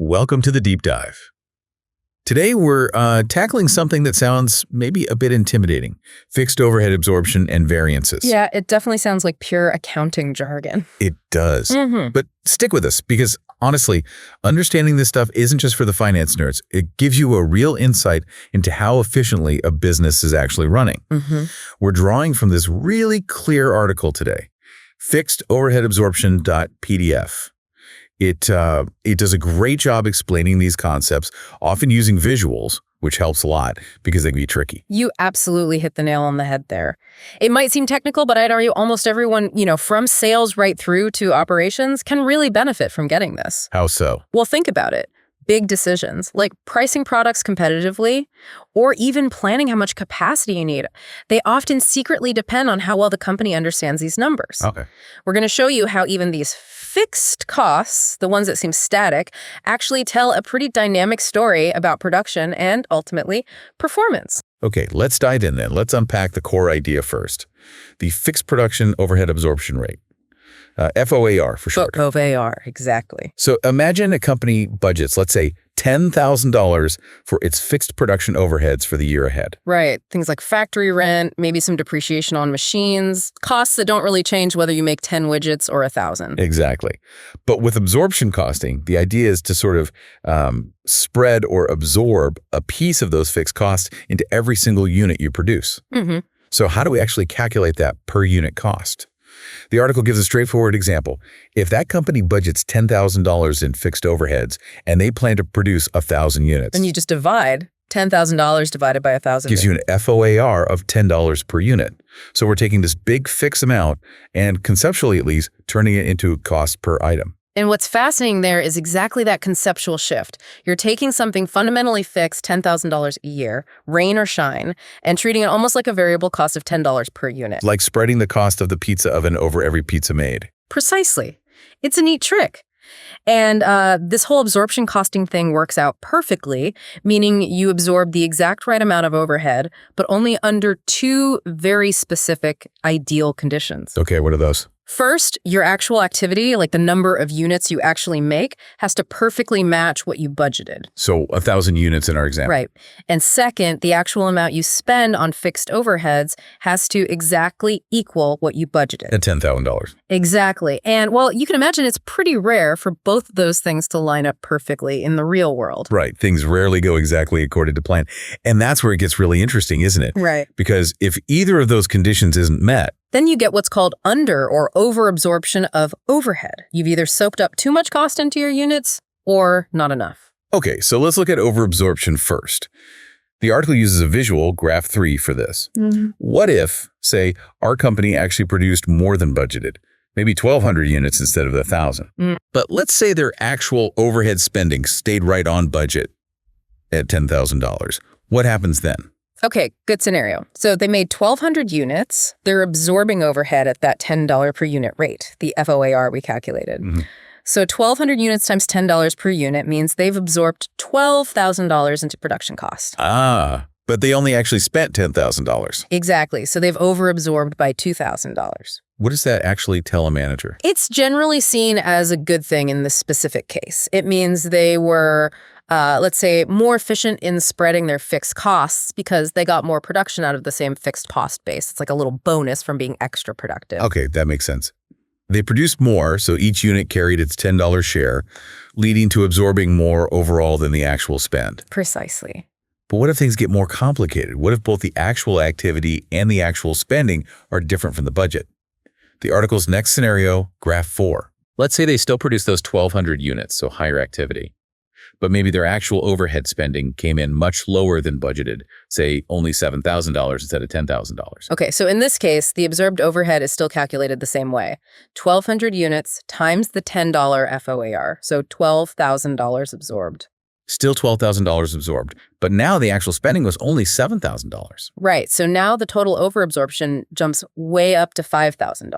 Welcome to the deep dive. Today we're tackling something that sounds maybe a bit intimidating: fixed overhead absorption and variances. Yeah, it definitely sounds like pure accounting jargon. It does. Mm-hmm. But stick with us because honestly, understanding this stuff isn't just for the finance nerds. It gives you a real insight into how efficiently a business is actually running. Mm-hmm. We're drawing from this really clear article today, fixedoverheadabsorption.pdf. It does a great job explaining these concepts, often using visuals, which helps a lot because they can be tricky. You absolutely hit the nail on the head there. It might seem technical, but I'd argue almost everyone, from sales right through to operations can really benefit from getting this. How so? Well, think about it. Big decisions like pricing products competitively or even planning how much capacity you need, they often secretly depend on how well the company understands these numbers. Okay. We're going to show you how even these fixed costs, the ones that seem static, actually tell a pretty dynamic story about production and, ultimately, performance. Okay, let's dive in then. Let's unpack the core idea first. The fixed production overhead absorption rate. FOAR for short. FOAR, exactly. So imagine a company budgets, let's say, $10,000 for its fixed production overheads for the year ahead. Right. Things like factory rent, maybe some depreciation on machines, costs that don't really change whether you make 10 widgets or 1,000. Exactly. But with absorption costing, the idea is to sort of spread or absorb a piece of those fixed costs into every single unit you produce. Mm-hmm. So how do we actually calculate that per unit cost? The article gives a straightforward example. If that company budgets $10,000 in fixed overheads and they plan to produce 1,000 units, then you just divide $10,000 divided by 1,000. Gives you an FOAR of $10 per unit. So we're taking this big fixed amount and, conceptually at least, turning it into cost per item. And what's fascinating there is exactly that conceptual shift. You're taking something fundamentally fixed, $10,000 a year, rain or shine, and treating it almost like a variable cost of $10 per unit. Like spreading the cost of the pizza oven over every pizza made. Precisely. It's a neat trick. And this whole absorption costing thing works out perfectly, meaning you absorb the exact right amount of overhead, but only under two very specific ideal conditions. Okay, what are those? First, your actual activity, like the number of units you actually make, has to perfectly match what you budgeted. So 1,000 units in our example. Right. And second, the actual amount you spend on fixed overheads has to exactly equal what you budgeted. At $10,000. Exactly. And well, you can imagine it's pretty rare for both of those things to line up perfectly in the real world. Right. Things rarely go exactly according to plan. And that's where it gets really interesting, isn't it? Right. Because if either of those conditions isn't met, then you get what's called under or over-absorption of overhead. You've either soaked up too much cost into your units or not enough. Okay, so let's look at over-absorption first. The article uses a visual, graph 3, for this. Mm-hmm. What if, say, our company actually produced more than budgeted? Maybe 1,200 units instead of 1,000. But let's say their actual overhead spending stayed right on budget at $10,000. What happens then? Okay, good scenario. So they made 1,200 units. They're absorbing overhead at that $10 per unit rate, the FOAR we calculated. Mm-hmm. So 1,200 units times $10 per unit means they've absorbed $12,000 into production cost. But they only actually spent $10,000. Exactly. So they've over-absorbed by $2,000. What does that actually tell a manager? It's generally seen as a good thing in this specific case. It means they were, let's say, more efficient in spreading their fixed costs because they got more production out of the same fixed cost base. It's like a little bonus from being extra productive. Okay, that makes sense. They produced more, so each unit carried its $10 share, leading to absorbing more overall than the actual spend. Precisely. But what if things get more complicated? What if both the actual activity and the actual spending are different from the budget? The article's next scenario, graph 4. Let's say they still produce those 1,200 units, so higher activity. But maybe their actual overhead spending came in much lower than budgeted, say only $7,000 instead of $10,000. Okay, so in this case, the absorbed overhead is still calculated the same way. 1,200 units times the $10 FOAR, so $12,000 absorbed. Still $12,000 absorbed, but now the actual spending was only $7,000. Right, so now the total overabsorption jumps way up to $5,000.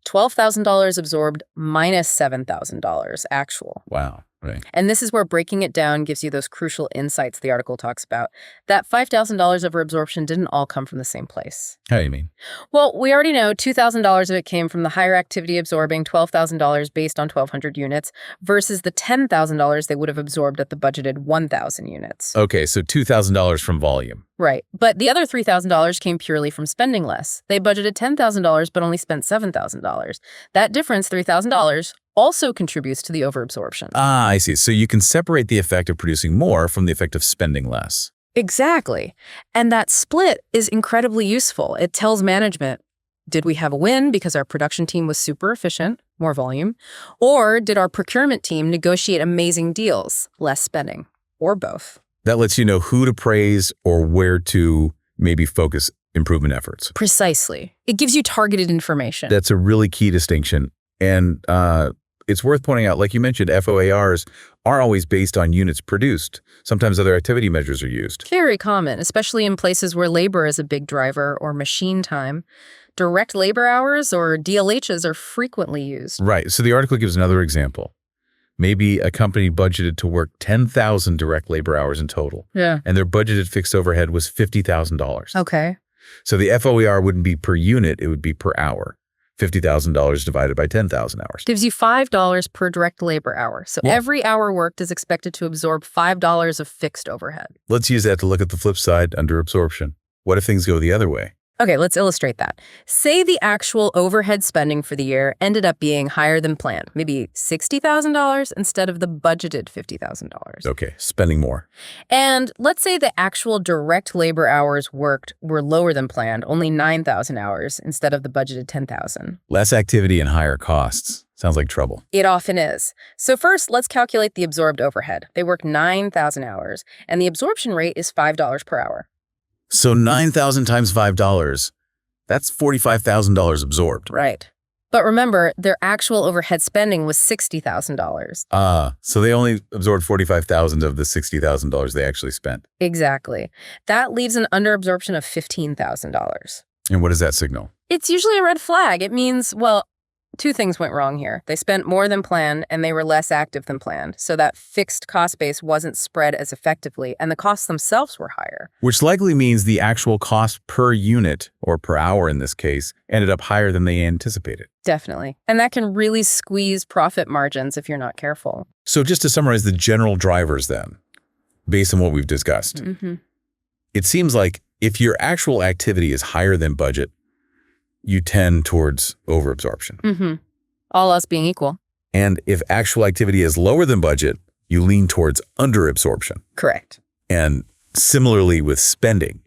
$12,000 absorbed minus $7,000 actual. Wow. Right. And this is where breaking it down gives you those crucial insights the article talks about. That $5,000 over absorption didn't all come from the same place. How do you mean? Well, we already know $2,000 of it came from the higher activity absorbing $12,000 based on 1,200 units versus the $10,000 they would have absorbed at the budgeted 1,000 units. Okay, so $2,000 from volume. Right. But the other $3,000 came purely from spending less. They budgeted $10,000 but only spent $7,000. That difference, $3,000, also contributes to the overabsorption. Ah, I see. So you can separate the effect of producing more from the effect of spending less. Exactly. And that split is incredibly useful. It tells management, did we have a win because our production team was super efficient, more volume, or did our procurement team negotiate amazing deals, less spending, or both? That lets you know who to praise or where to maybe focus improvement efforts. Precisely. It gives you targeted information. That's a really key distinction. And it's worth pointing out, like you mentioned, FOARs are always based on units produced. Sometimes other activity measures are used. Very common, especially in places where labor is a big driver or machine time. Direct labor hours or DLHs are frequently used. Right. So the article gives another example. Maybe a company budgeted to work 10,000 direct labor hours in total. Yeah. And their budgeted fixed overhead was $50,000. Okay. So the FOAR wouldn't be per unit, it would be per hour. $50,000 divided by 10,000 hours. Gives you $5 per direct labor hour. So Yeah. every hour worked is expected to absorb $5 of fixed overhead. Let's use that to look at the flip side, under absorption. What if things go the other way? Okay, let's illustrate that. Say the actual overhead spending for the year ended up being higher than planned, maybe $60,000 instead of the budgeted $50,000. Okay, spending more. And let's say the actual direct labor hours worked were lower than planned, only 9,000 hours instead of the budgeted 10,000. Less activity and higher costs. Sounds like trouble. It often is. So first, let's calculate the absorbed overhead. They work 9,000 hours, and the absorption rate is $5 per hour. So 9,000 times $5, that's $45,000 absorbed. Right. But remember, their actual overhead spending was $60,000. So they only absorbed $45,000 of the $60,000 they actually spent. Exactly. That leaves an under-absorption of $15,000. And what does that signal? It's usually a red flag. It means, well, two things went wrong here. They spent more than planned, and they were less active than planned. So that fixed cost base wasn't spread as effectively, and the costs themselves were higher. Which likely means the actual cost per unit, or per hour in this case, ended up higher than they anticipated. Definitely. And that can really squeeze profit margins if you're not careful. So just to summarize the general drivers then, based on what we've discussed, it seems like if your actual activity is higher than budget, you tend towards overabsorption. All else being equal. And if actual activity is lower than budget, you lean towards underabsorption. Correct. And similarly with spending,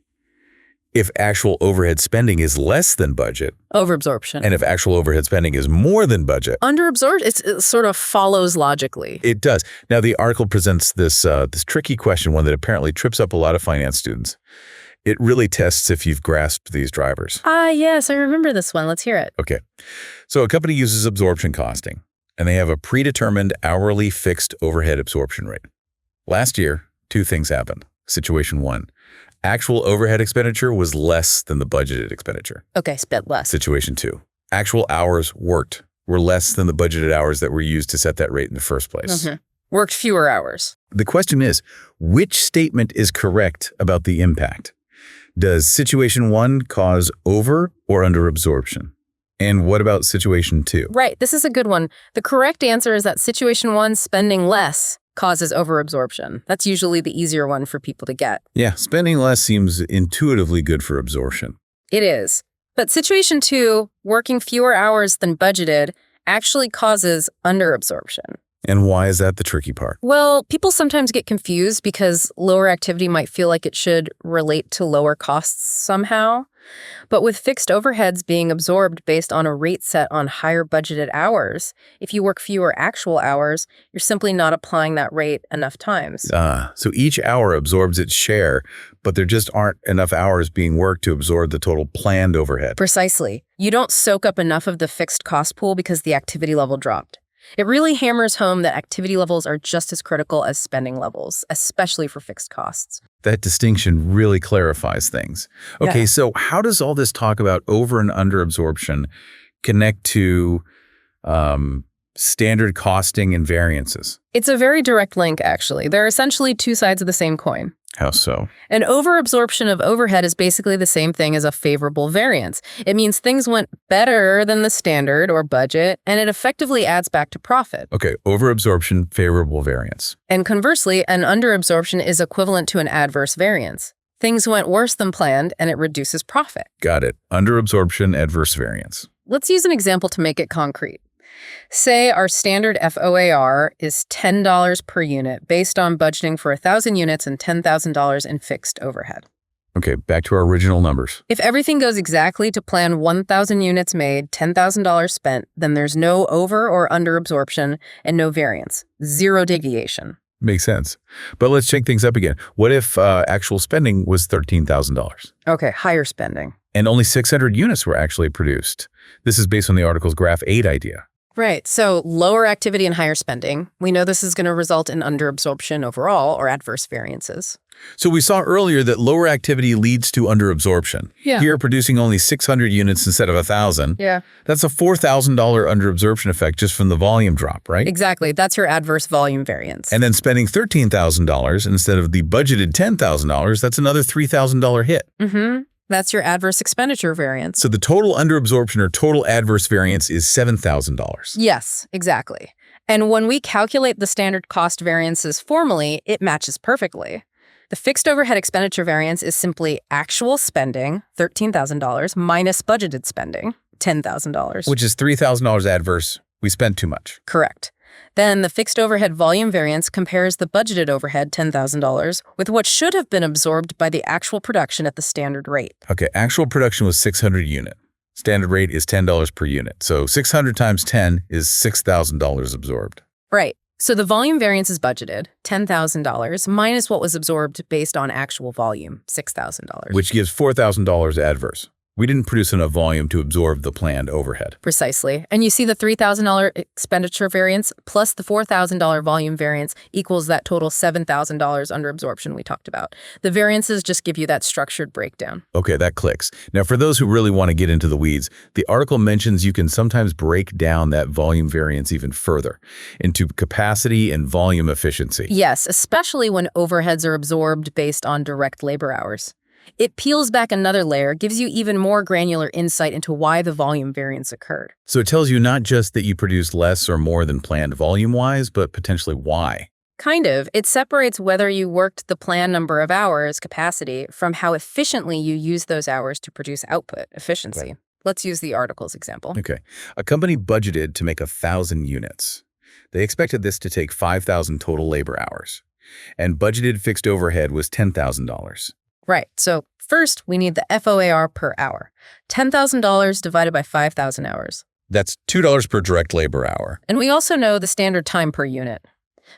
if actual overhead spending is less than budget, Overabsorption. and if actual overhead spending is more than budget, Underabsorbed, it sort of follows logically. it does. Now, the article presents this tricky question, one that apparently trips up a lot of finance students. It really tests if you've grasped these drivers. Yes, I remember this one. Let's hear it. Okay. So a company uses absorption costing, and they have a predetermined hourly fixed overhead absorption rate. Last year, two things happened. Situation one, actual overhead expenditure was less than the budgeted expenditure. Okay, spent less. Situation two, actual hours worked were less than the budgeted hours that were used to set that rate in the first place. Worked fewer hours. The question is, which statement is correct about the impact? Does situation one cause over or under absorption? And what about situation two? Right, this is a good one. The correct answer is that situation one, spending less, causes overabsorption. That's usually the easier one for people to get. Yeah, spending less seems intuitively good for absorption. It is. But situation two, working fewer hours than budgeted, actually causes underabsorption. And why is that the tricky part? Well, people sometimes get confused because lower activity might feel like it should relate to lower costs somehow. But with fixed overheads being absorbed based on a rate set on higher budgeted hours, if you work fewer actual hours, you're simply not applying that rate enough times. So each hour absorbs its share, but there just aren't enough hours being worked to absorb the total planned overhead. Precisely. You don't soak up enough of the fixed cost pool because the activity level dropped. It really hammers home that activity levels are just as critical as spending levels, especially for fixed costs. That distinction really clarifies things. Okay, so how does all this talk about over and under absorption connect to Standard costing and variances. It's a very direct link, actually. They're essentially two sides of the same coin. How so? An over-absorption of overhead is basically the same thing as a favorable variance. It means things went better than the standard or budget, and it effectively adds back to profit. Okay, over-absorption, favorable variance. And conversely, an under-absorption is equivalent to an adverse variance. Things went worse than planned, and it reduces profit. Got it. Under-absorption, adverse variance. Let's use an example to make it concrete. Say our standard FOAR is $10 per unit based on budgeting for 1,000 units and $10,000 in fixed overhead. Okay, back to our original numbers. If everything goes exactly to plan, 1,000 units made, $10,000 spent, then there's no over or under absorption and no variance. Zero deviation. Makes sense. But let's shake things up again. What if actual spending was $13,000? Okay, higher spending. And only 600 units were actually produced. This is based on the article's graph 8 idea. Right, so lower activity and higher spending. We know this is going to result in under-absorption overall or adverse variances. So we saw earlier that lower activity leads to under-absorption. Yeah. Here, producing only 600 units instead of 1,000. Yeah. That's a $4,000 under-absorption effect just from the volume drop, right? Exactly. That's your adverse volume variance. And then spending $13,000 instead of the budgeted $10,000, that's another $3,000 hit. Mm-hmm. That's your adverse expenditure variance. So the total under-absorption or total adverse variance is $7,000. Yes, exactly. And when we calculate the standard cost variances formally, it matches perfectly. The fixed overhead expenditure variance is simply actual spending, $13,000, minus budgeted spending, $10,000. Which is $3,000 adverse. We spent too much. Correct. Then the fixed overhead volume variance compares the budgeted overhead, $10,000, with what should have been absorbed by the actual production at the standard rate. Okay, actual production was 600 unit. Standard rate is $10 per unit. So 600 times 10 is $6,000 absorbed. Right. So the volume variance is budgeted, $10,000, minus what was absorbed based on actual volume, $6,000. Which gives $4,000 adverse. We didn't produce enough volume to absorb the planned overhead. Precisely. And you see the $3,000 expenditure variance plus the $4,000 volume variance equals that total $7,000 under absorption we talked about. The variances just give you that structured breakdown. Okay, that clicks. Now, for those who really want to get into the weeds, the article mentions you can sometimes break down that volume variance even further into capacity and volume efficiency. Yes, especially when overheads are absorbed based on direct labor hours. It peels back another layer, gives you even more granular insight into why the volume variance occurred. So it tells you not just that you produced less or more than planned volume-wise, but potentially why. Kind of. It separates whether you worked the planned number of hours, capacity, from how efficiently you use those hours to produce output, efficiency. Right. Let's use the article's example. Okay. A company budgeted to make 1,000 units. They expected this to take 5,000 total labor hours. And budgeted fixed overhead was $10,000. Right. So first, we need the FOAR per hour. $10,000 divided by 5,000 hours. That's $2 per direct labor hour. And we also know the standard time per unit.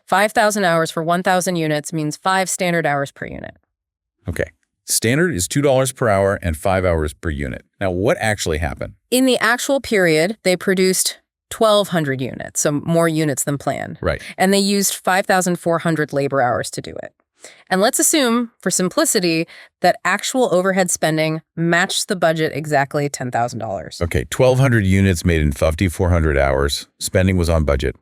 5,000 hours for 1,000 units means 5 standard hours per unit. Okay. Standard is $2 per hour and 5 hours per unit. Now, what actually happened? In the actual period, they produced 1,200 units, so more units than planned. Right. And they used 5,400 labor hours to do it. And let's assume, for simplicity, that actual overhead spending matched the budget exactly $10,000. Okay, 1,200 units made in 5,400 hours. Spending was on budget.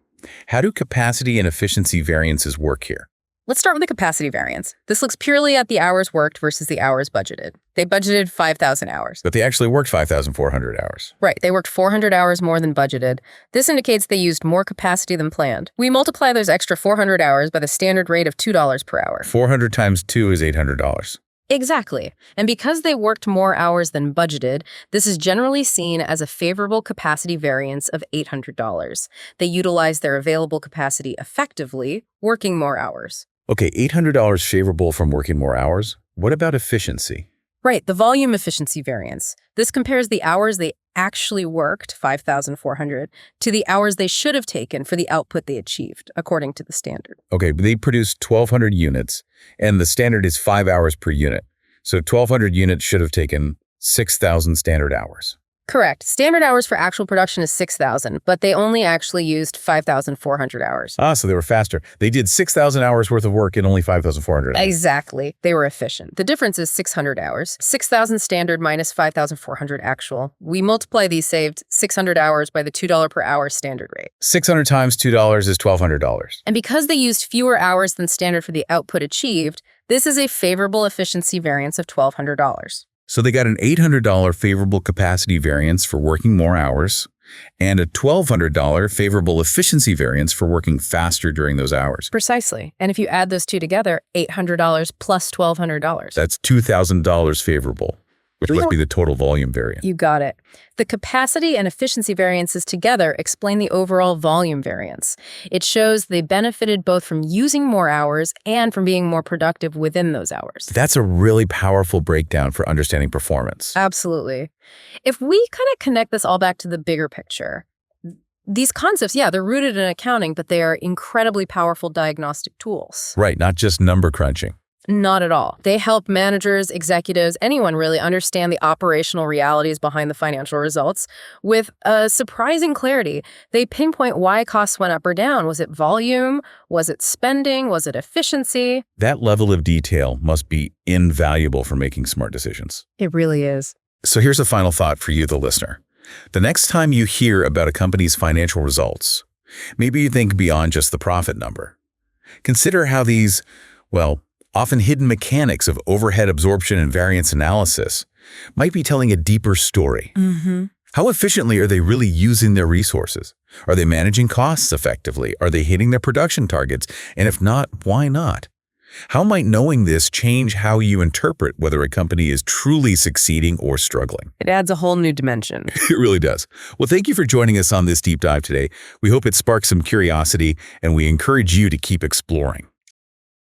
How do capacity and efficiency variances work here? Let's start with the capacity variance. This looks purely at the hours worked versus the hours budgeted. They budgeted 5,000 hours. But they actually worked 5,400 hours. Right, they worked 400 hours more than budgeted. This indicates they used more capacity than planned. We multiply those extra 400 hours by the standard rate of $2 per hour. 400 times 2 is $800. Exactly. And because they worked more hours than budgeted, this is generally seen as a favorable capacity variance of $800. They utilized their available capacity effectively, working more hours. Okay, $800 favorable from working more hours. What about efficiency? Right, the volume efficiency variance. This compares the hours they actually worked, 5,400, to the hours they should have taken for the output they achieved, according to the standard. Okay, but they produced 1,200 units, and the standard is 5 hours per unit. So 1,200 units should have taken 6,000 standard hours. Correct. Standard hours for actual production is 6,000, but they only actually used 5,400 hours. So they were faster. They did 6,000 hours worth of work in only 5,400 hours. Exactly. They were efficient. The difference is 600 hours. 6,000 standard minus 5,400 actual. We multiply these saved 600 hours by the $2 per hour standard rate. 600 times $2 is $1,200. And because they used fewer hours than standard for the output achieved, this is a favorable efficiency variance of $1,200. So they got an $800 favorable capacity variance for working more hours and a $1,200 favorable efficiency variance for working faster during those hours. Precisely. And if you add those two together, $800 plus $1,200. That's $2,000 favorable, which must be the total volume variance. You got it. The capacity and efficiency variances together explain the overall volume variance. It shows they benefited both from using more hours and from being more productive within those hours. That's a really powerful breakdown for understanding performance. Absolutely. If we kind of connect this all back to the bigger picture, these concepts, they're rooted in accounting, but they are incredibly powerful diagnostic tools. Right, not just number crunching. Not at all. They help managers, executives, anyone really understand the operational realities behind the financial results with a surprising clarity. They pinpoint why costs went up or down. Was it volume? Was it spending? Was it efficiency? That level of detail must be invaluable for making smart decisions. It really is. So here's a final thought for you, the listener. The next time you hear about a company's financial results, maybe you think beyond just the profit number. Consider how these, often hidden mechanics of overhead absorption and variance analysis might be telling a deeper story. How efficiently are they really using their resources? Are they managing costs effectively? Are they hitting their production targets? And if not, why not? How might knowing this change how you interpret whether a company is truly succeeding or struggling? It adds a whole new dimension. It really does. Well, thank you for joining us on this deep dive today. We hope it sparks some curiosity, and we encourage you to keep exploring.